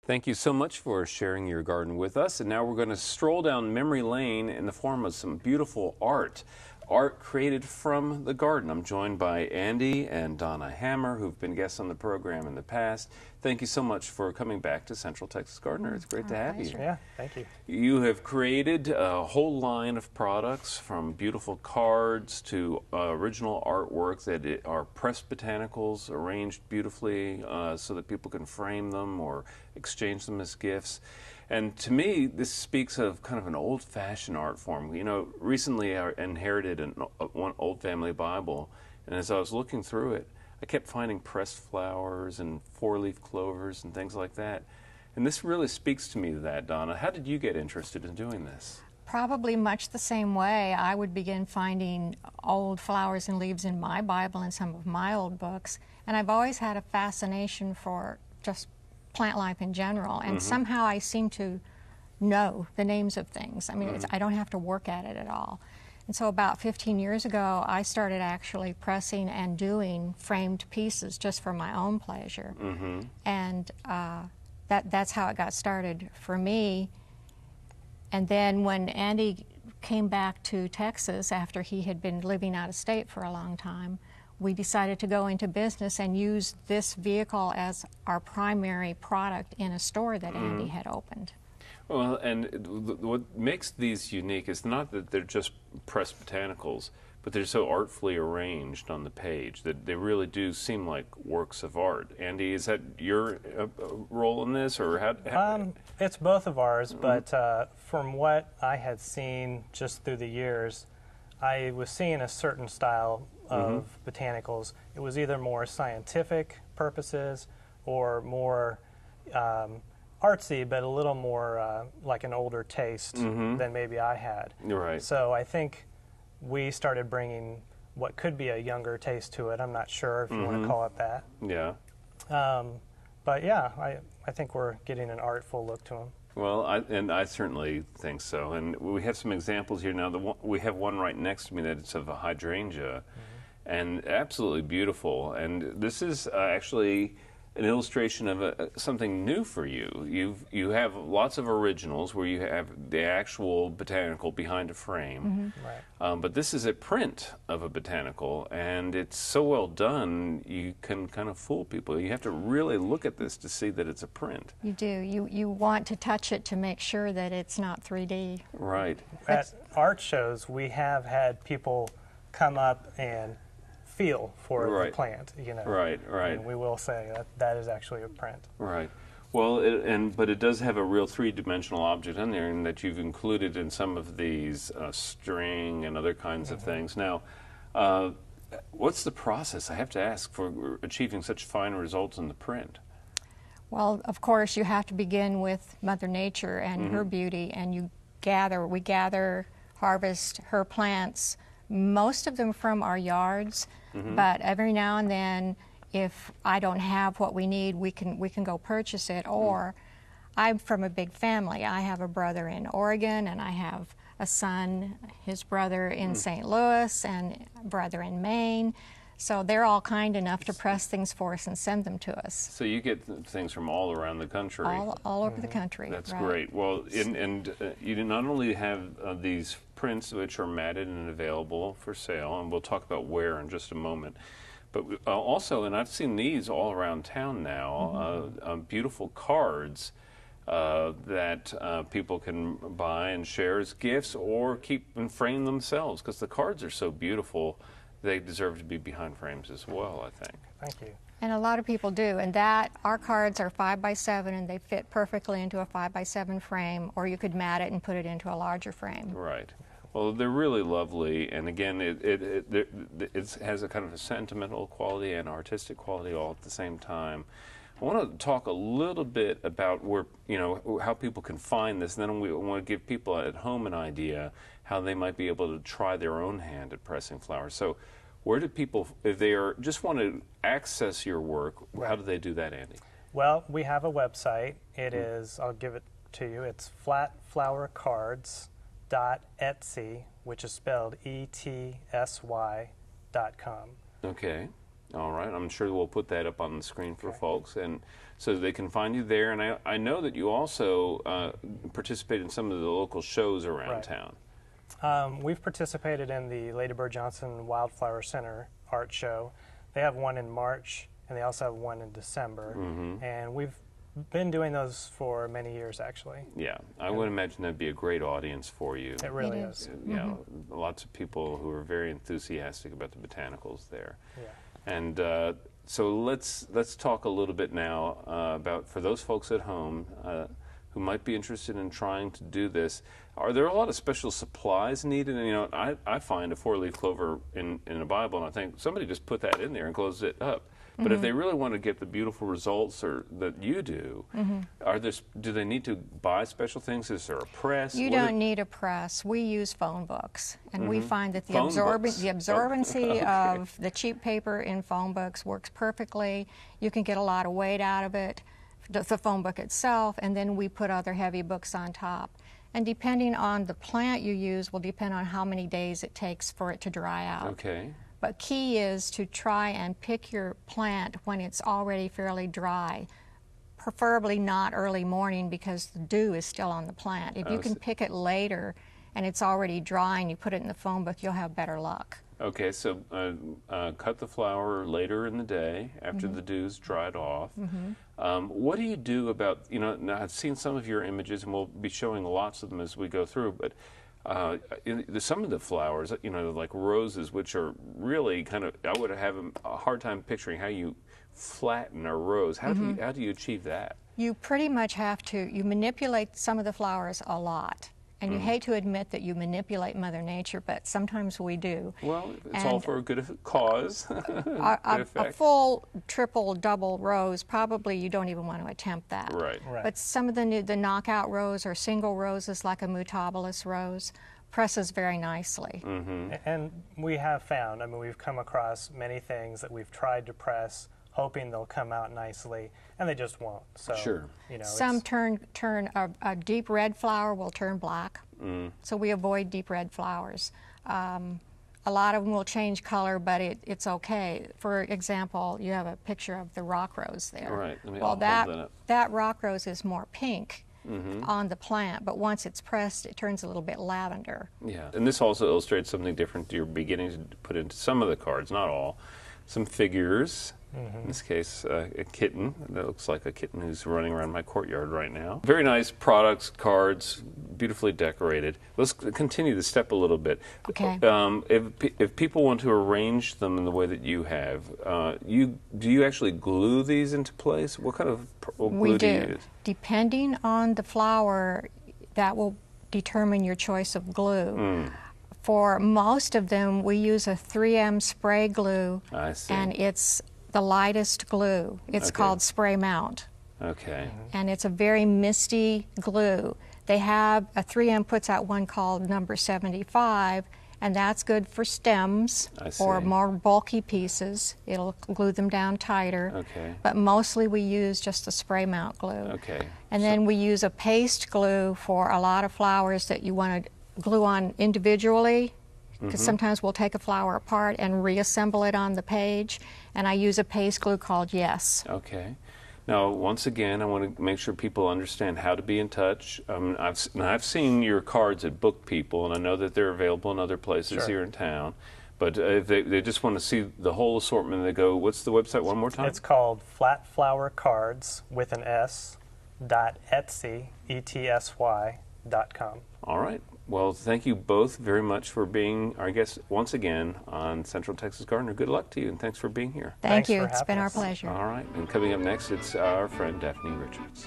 Thank you so much for sharing your garden with us. And now we're going to stroll down memory lane in the form of some beautiful art. Art created from the garden. I'm joined by Andy and Donna Hammer, who've been guests on the program in the past. Thank you so much for coming back to Central Texas Gardener. It's great to have you. Yeah, thank you. You have created a whole line of products, from beautiful cards to original artwork that are pressed botanicals arranged beautifully so that people can frame them or exchange them as gifts. And to me, this speaks of kind of an old-fashioned art form. You know, recently I inherited one old family Bible, and as I was looking through it, I kept finding pressed flowers and four-leaf clovers and things like that. And this really speaks to me, that, Donna. How did you get interested in doing this? Probably much the same way. I would begin finding old flowers and leaves in my Bible and some of my old books. And I've always had a fascination for just plant life in general. And somehow I seem to know the names of things. I mean, I don't have to work at it at all. And so about 15 years ago, I started actually pressing and doing framed pieces just for my own pleasure. And that's how it got started for me. And then when Andy came back to Texas after he had been living out of state for a long time, we decided to go into business and use this vehicle as our primary product in a store that Andy had opened. Well, and what makes these unique is not that they're just pressed botanicals, but they're so artfully arranged on the page that they really do seem like works of art. Andy, is that your role in this, or how? It's both of ours, but from what I had seen just through the years, I was seeing a certain style of botanicals. It was either more scientific purposes or more artsy, but a little more like an older taste than maybe I had. Right. So I think we started bringing what could be a younger taste to it. I'm not sure if you want to call it that. Yeah. But yeah, I think we're getting an artful look to them. Well, I certainly think so. And we have some examples here now. We have one right next to me that's of a hydrangea, and absolutely beautiful. And this is actually an illustration of something new for you. You have lots of originals where you have the actual botanical behind a frame, Right. but this is a print of a botanical, and it's so well done you can kind of fool people. You have to really look at this to see that it's a print. You do. You want to touch it to make sure that it's not 3D. Right. At art shows, we have had people come up and feel for the plant, you know. Right. And we will say that that is actually a print. Right. Well, but it does have a real three-dimensional object in there, and that you've included in some of these string and other kinds of things. Now, what's the process, I have to ask, for achieving such fine results in the print? Well, of course, you have to begin with Mother Nature and her beauty, and we gather, harvest her plants, most of them from our yards, but every now and then, if I don't have what we need, we can go purchase it. Or I'm from a big family. I have a brother in Oregon, and I have a son, his brother in St. Louis, and a brother in Maine. So they're all kind enough to press things for us and send them to us. So you get things from all around the country. All over the country. That's right. great. Well, and you not only have these prints which are matted and available for sale, and we'll talk about where in just a moment, but also, and I've seen these all around town now, beautiful cards that people can buy and share as gifts or keep and frame themselves, because the cards are so beautiful. They deserve to be behind frames as well, I think. Thank you. And a lot of people do, and our cards are 5x7, and they fit perfectly into a 5x7 frame, or you could mat it and put it into a larger frame. Right. Well, they're really lovely, and again, it has a kind of a sentimental quality and artistic quality all at the same time. I want to talk a little bit about where, how people can find this, and then we want to give people at home an idea how they might be able to try their own hand at pressing flowers. So where do people, if they just want to access your work, how do they do that, Andy? Well, we have a website. It is, I'll give it to you, it's flatflowercards.etsy, which is spelled ETSY.com. Okay. All right, I'm sure we'll put that up on the screen for folks, and so they can find you there. And I know that you also participate in some of the local shows around town. We've participated in the Lady Bird Johnson Wildflower Center art show. They have one in March, and they also have one in December. And we've been doing those for many years, actually. Yeah, I would imagine that'd be a great audience for you. It really is. You know, lots of people who are very enthusiastic about the botanicals there. Yeah. And so let's talk a little bit now about, for those folks at home who might be interested in trying to do this, are there a lot of special supplies needed? And, you know, I find a 4-leaf clover in a Bible, and I think somebody just put that in there and closed it up. But if they really want to get the beautiful results that you do, do they need to buy special things? Is there a press? You don't need a press. We use phone books, and we find that the absorbency of the cheap paper in phone books works perfectly. You can get a lot of weight out of it, the phone book itself, and then we put other heavy books on top. And depending on the plant you use will depend on how many days it takes for it to dry out. Okay. But key is to try and pick your plant when it's already fairly dry, preferably not early morning because the dew is still on the plant. If you can pick it later and it's already dry and you put it in the phone book, you'll have better luck. Okay, so cut the flower later in the day after the dew's dried off. What do you do about, you know, now I've seen some of your images and we'll be showing lots of them as we go through, but some of the flowers, you know, like roses, which are really kind of, I would have a hard time picturing how you flatten a rose. How do you achieve that? You pretty much have to, you manipulate some of the flowers a lot. And you hate to admit that you manipulate Mother Nature, but sometimes we do. Well, it's all for a good cause. A full, triple, double rose, probably you don't even want to attempt that. Right. But some of the knockout rose or single roses, like a mutabilis rose, presses very nicely. And we have found, I mean, we've come across many things that we've tried to press, hoping they'll come out nicely, and they just won't. So, you know, some turn a deep red flower will turn black, so we avoid deep red flowers. A lot of them will change color, but it's okay. For example, you have a picture of the rock rose there. Right. Well, that rock rose is more pink on the plant, but once it's pressed, it turns a little bit lavender. Yeah, and this also illustrates something different you're beginning to put into some of the cards, not all. Some figures. In this case, a kitten. That looks like a kitten who's running around my courtyard right now. Very nice products, cards, beautifully decorated. Let's continue the step a little bit. Okay. If people want to arrange them in the way that you have, do you actually glue these into place? What kind of glue do you use? Depending on the flower, that will determine your choice of glue. For most of them, we use a 3M spray glue, and it's the lightest glue. It's called Spray Mount. Okay. And it's a very misty glue. They have, a 3M puts out one called number 75, and that's good for stems or more bulky pieces. It'll glue them down tighter. Okay. But mostly we use just the Spray Mount glue. Okay. And then we use a paste glue for a lot of flowers that you want to glue on individually, because sometimes we'll take a flower apart and reassemble it on the page, and I use a paste glue called Yes. Okay. Now, once again, I want to make sure people understand how to be in touch. I've seen your cards at Book People, and I know that they're available in other places here in town. But if they just want to see the whole assortment, they go, what's the website one more time? It's called flatflowercards with an S, .etsy, ETSY.com. All right. Well, thank you both very much for being our guests once again on Central Texas Gardener. Good luck to you, and thanks for being here. Thank you. For It's been having our us. pleasure. All right. And coming up next, it's our friend Daphne Richards.